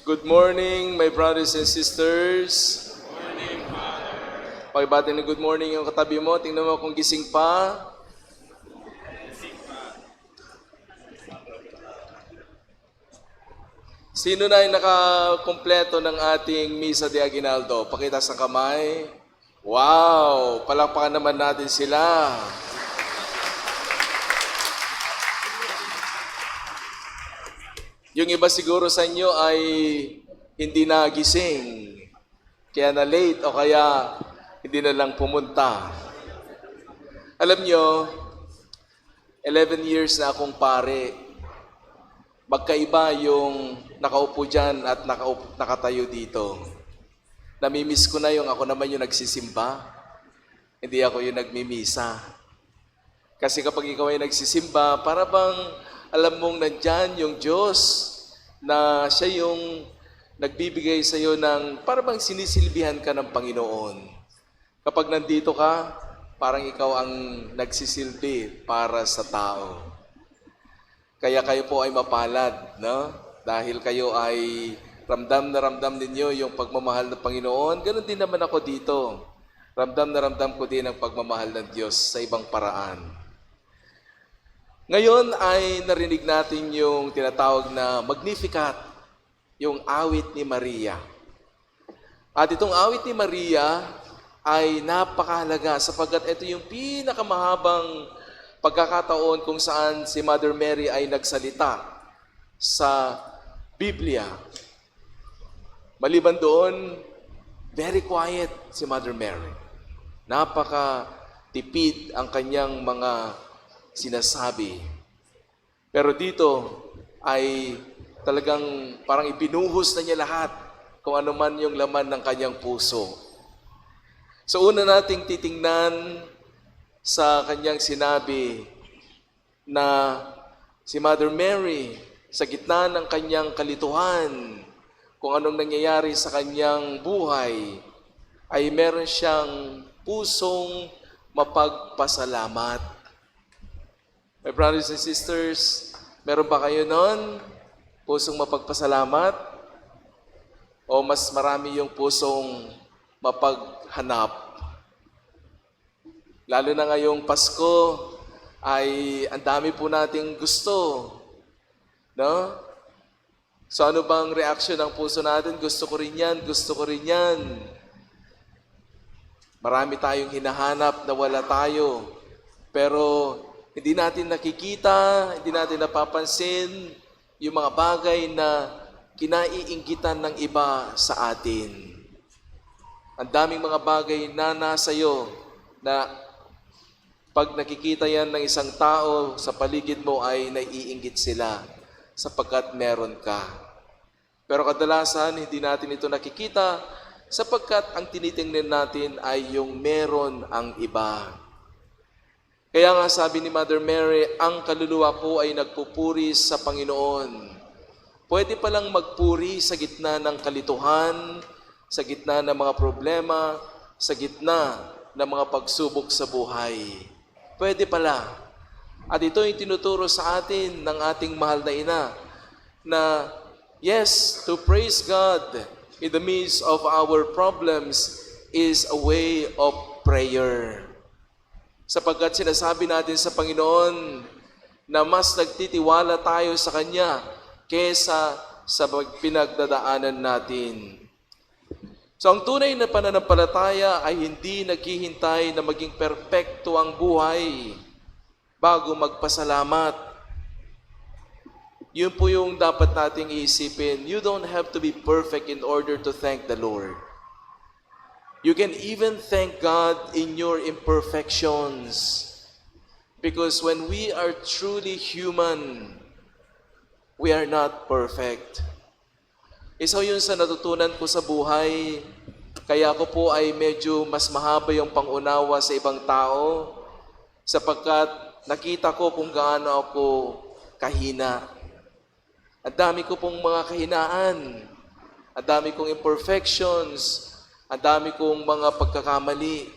Good morning, my brothers and sisters. Pakibati ng good morning yung katabi mo. Tingnan mo kung gising pa. Sino na ay nakakumpleto ng ating Misa de Aguinaldo? Pakita sa kamay. Wow! Palakpakan naman natin sila. Yung iba siguro sa inyo ay hindi nagising. Kaya na late o kaya hindi na lang pumunta. Alam nyo, 11 years na akong pare. Magkaiba yung nakaupo dyan at nakatayo dito. Namimiss ko na yung ako naman yung nagsisimba. Hindi ako yung nagmimisa. Kasi kapag ikaw ay nagsisimba, para bang alam mong nandyan yung Diyos na siya yung nagbibigay sa iyo ng para bang sinisilbihan ka ng Panginoon. Kapag nandito ka, parang ikaw ang nagsisilbi para sa tao. Kaya kayo po ay mapalad, no? Dahil kayo ay ramdam na ramdam ninyo yung pagmamahal ng Panginoon. Ganon din naman ako dito. Ramdam na ramdam ko din ang pagmamahal ng Diyos sa ibang paraan. Ngayon ay narinig natin yung tinatawag na Magnificat, yung awit ni Maria. At itong awit ni Maria ay napakahalaga sapagkat ito yung pinakamahabang pagkakataon kung saan si Mother Mary ay nagsalita sa Biblia. Maliban doon, very quiet si Mother Mary. Napaka-tipid ang kanyang mga sinasabi. Pero dito ay talagang parang ibinuhos na niya lahat kung ano man yung laman ng kanyang puso. So una nating titingnan sa kanyang sinabi na si Mother Mary sa gitna ng kanyang kalituhan, kung anong nangyayari sa kanyang buhay, ay meron siyang pusong mapagpasalamat. My brothers and sisters, meron ba kayo nun? Pusong mapagpasalamat? O mas marami yung pusong mapaghanap? Lalo na ngayong Pasko, ay ang dami po nating gusto. No? So ano bang reaction ng puso natin? Gusto ko rin yan, gusto ko rin yan. Marami tayong hinahanap na wala tayo. Pero hindi natin nakikita, hindi natin napapansin yung mga bagay na kinaiinggitan ng iba sa atin. Ang daming mga bagay na nasa iyo na pag nakikita yan ng isang tao sa paligid mo ay naiinggit sila sapagkat meron ka. Pero kadalasan hindi natin ito nakikita sapagkat ang tinitingnan natin ay yung meron ang iba. Kaya nga sabi ni Mother Mary, ang kaluluwa po ay nagpupuri sa Panginoon. Pwede palang magpuri sa gitna ng kalituhan, sa gitna ng mga problema, sa gitna ng mga pagsubok sa buhay. Pwede pala. At ito yung tinuturo sa atin ng ating mahal na ina, na yes, to praise God in the midst of our problems is a way of prayer. Sapagkat sinasabi natin sa Panginoon na mas nagtitiwala tayo sa Kanya kesa sa pinagdadaanan natin. So ang tunay na pananampalataya ay hindi naghihintay na maging perpekto ang buhay bago magpasalamat. Yun po yung dapat nating isipin. You don't have to be perfect in order to thank the Lord. You can even thank God in your imperfections. Because when we are truly human, we are not perfect. Isa yun sa natutunan ko sa buhay. Kaya ako po ay medyo mas mahaba yung pangunawa sa ibang tao sapagkat nakita ko kung gaano ako kahina. Ang dami ko pong mga kahinaan. Ang dami kong imperfections. Ang dami kong mga pagkakamali.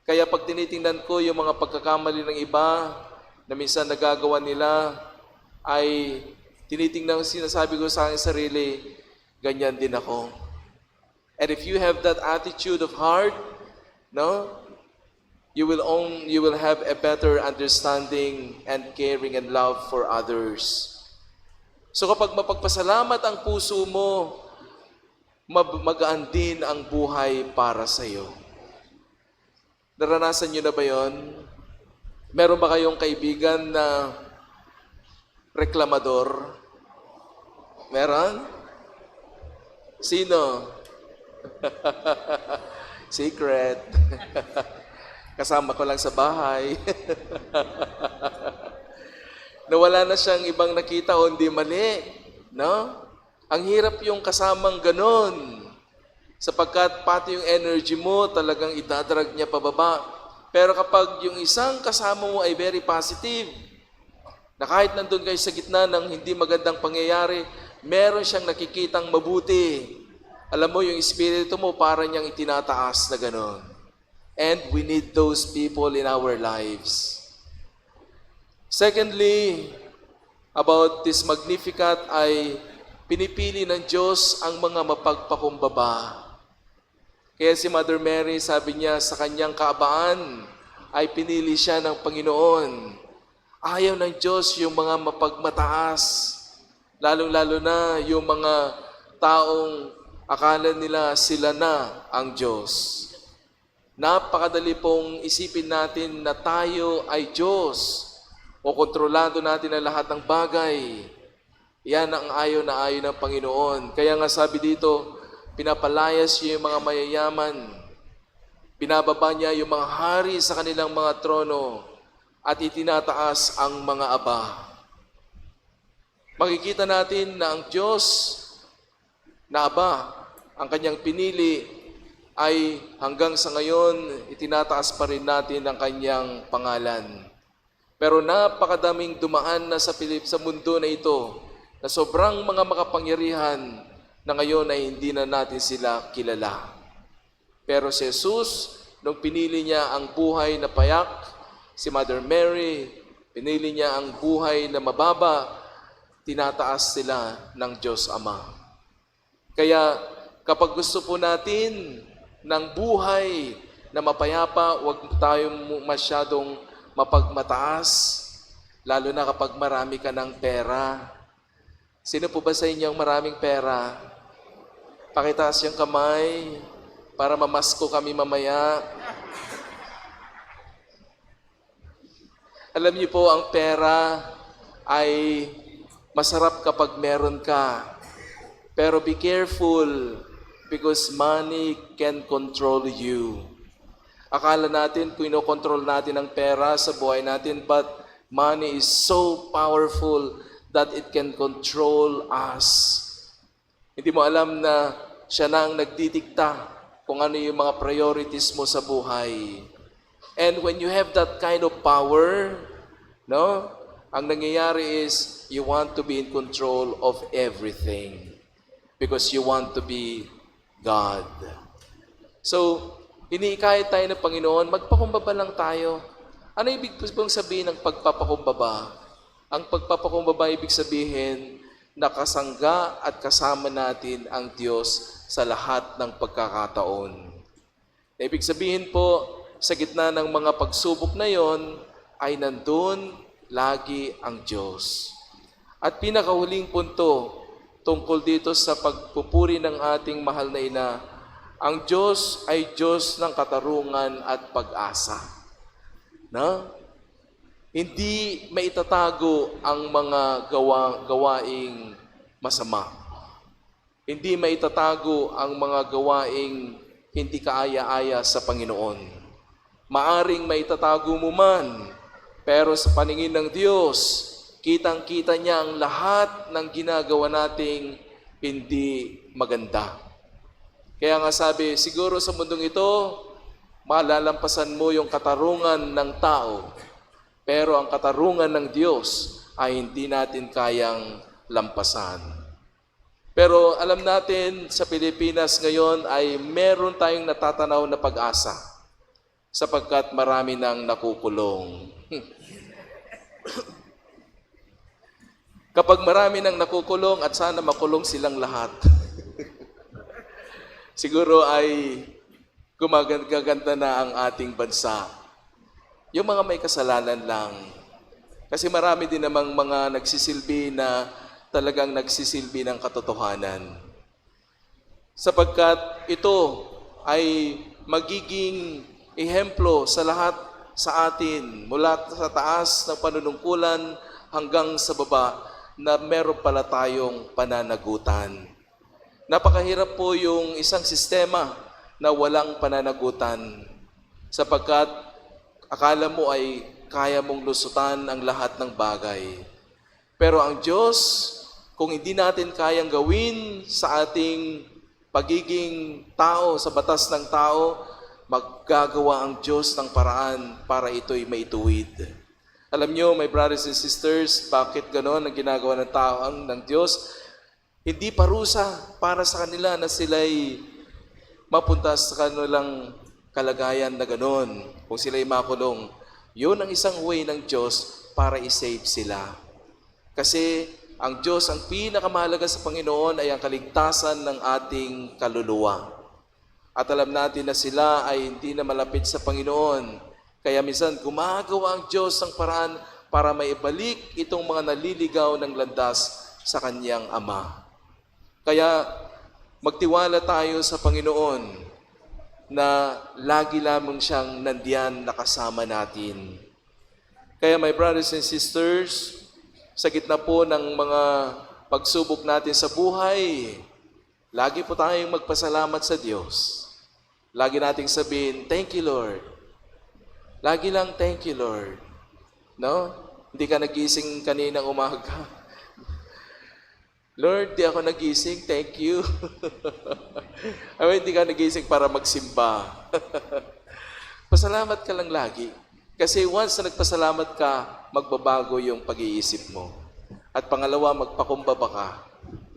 Kaya pag tinitingnan ko yung mga pagkakamali ng iba na minsan nagagawa nila, ay tinitingnan, sinasabi ko sa aking sarili, ganyan din ako. And if you have that attitude of heart, no, you will have a better understanding and caring and love for others. So kapag mapagpasalamat ang puso mo, magaan din ang buhay para sa iyo. Naranasan niyo na ba 'yon? Meron ba kayong kaibigan na reklamador? Meron? Sino? Secret. Kasama ko lang sa bahay. Nawala na siyang ibang nakita o hindi mali. No? Ang hirap yung kasamang ganon. Sapagkat pati yung energy mo talagang idadrag niya pababa. Pero kapag yung isang kasama mo ay very positive, na kahit nandun kayo sa gitna ng hindi magandang pangyayari, meron siyang nakikitang mabuti. Alam mo, yung espiritu mo para niyang itinataas na ganon. And we need those people in our lives. Secondly, about this Magnificat ay pinipili ng Diyos ang mga mapagpakumbaba. Kaya si Mother Mary, sabi niya sa kanyang kaabaan, ay pinili siya ng Panginoon. Ayaw ng Diyos yung mga mapagmataas, lalong-lalo na yung mga taong akala nila sila na ang Diyos. Napakadali pong isipin natin na tayo ay Diyos o kontrolado natin ang lahat ng bagay. Yan ang ayaw na ayaw ng Panginoon. Kaya nga sabi dito, pinapalayas niya yung mga mayayaman. Pinababa niya yung mga hari sa kanilang mga trono at itinataas ang mga aba. Makikita natin na ang Diyos na aba, ang kanyang pinili, ay hanggang sa ngayon, itinataas pa rin natin ang kanyang pangalan. Pero napakadaming dumaan na sa mundo na ito, na sobrang mga makapangyarihan na ngayon ay hindi na natin sila kilala. Pero si Jesus, nung pinili niya ang buhay na payak, si Mother Mary, pinili niya ang buhay na mababa, tinataas sila ng Diyos Ama. Kaya kapag gusto po natin ng buhay na mapayapa, huwag tayong masyadong mapagmataas, lalo na kapag marami ka ng pera. Sino po ba sa inyong maraming pera? Pakitaas yung kamay para mamasko kami mamaya. Alam niyo po, ang pera ay masarap kapag meron ka. Pero be careful because money can control you. Akala natin, kinokontrol natin ang pera sa buhay natin, but money is so powerful that it can control us. Hindi mo alam na siya na ang nagdidikta kung ano yung mga priorities mo sa buhay. And when you have that kind of power, no, ang nangyayari is you want to be in control of everything because you want to be God. So, iniikayat tayo ng Panginoon, magpakumbaba lang tayo. Ano ibig sabihin ng pagpapakumbaba? Ang pagpapakumbaba ibig sabihin, nakasangga at kasama natin ang Diyos sa lahat ng pagkakataon. Ibig sabihin po, sa gitna ng mga pagsubok na yon, ay nandun lagi ang Diyos. At pinakahuling punto, tungkol dito sa pagpupuri ng ating mahal na ina, ang Diyos ay Diyos ng katarungan at pag-asa. Na? Hindi maitatago ang mga gawaing masama. Hindi maitatago ang mga gawaing hindi kaaya-aya sa Panginoon. Maaring maitatago mo man, pero sa paningin ng Diyos, kitang-kita niya ang lahat ng ginagawa nating hindi maganda. Kaya nga sabi, siguro sa mundong ito, malalampasan mo yung katarungan ng tao, pero ang katarungan ng Diyos ay hindi natin kayang lampasan. Pero alam natin sa Pilipinas ngayon ay meron tayong natatanaw na pag-asa sapagkat marami nang nakukulong. Kapag marami nang nakukulong at sana makulong silang lahat. siguro ay gumaganda na ang ating bansa. Yung mga may kasalanan lang. Kasi marami din namang mga nagsisilbi na talagang nagsisilbi ng katotohanan. Sapagkat ito ay magiging ehemplo sa lahat sa atin, mula sa taas ng panunungkulan hanggang sa baba, na meron pala tayong pananagutan. Napakahirap po yung isang sistema na walang pananagutan, sapagkat akala mo ay kaya mong lusutan ang lahat ng bagay. Pero ang Diyos, kung hindi natin kayang gawin sa ating pagiging tao, sa batas ng tao, maggagawa ang Diyos ng paraan para ito'y maituwid. Alam nyo, my brothers and sisters, bakit ganon ang ginagawa ng tao ng Diyos? Hindi parusa para sa kanila na sila'y mapunta sa kanilang kalagayan na ganon. Kung sila'y makulong, yun ang isang way ng Diyos para i-save sila. Kasi ang Diyos, ang pinakamahalaga sa Panginoon ay ang kaligtasan ng ating kaluluwa. At alam natin na sila ay hindi na malapit sa Panginoon. Kaya minsan gumagawa ang Diyos ng paraan para maibalik itong mga naliligaw ng landas sa Kanyang Ama. Kaya magtiwala tayo sa Panginoon na lagi lamang siyang nandiyan nakasama natin. Kaya my brothers and sisters, sa gitna po ng mga pagsubok natin sa buhay, lagi po tayong magpasalamat sa Diyos. Lagi nating sabihin, thank you, Lord. Lagi lang, thank you, Lord. No? Hindi ka nagising kaninang umaga. Lord, di ako nagising, thank you. Hindi ka nagising para magsimba. Pasalamat ka lang lagi. Kasi once na nagpasalamat ka, magbabago yung pag-iisip mo. At pangalawa, magpakumbaba ka.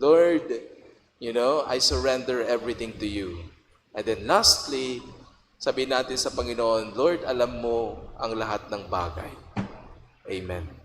Lord, I surrender everything to you. And then lastly, sabihin natin sa Panginoon, Lord, alam mo ang lahat ng bagay. Amen.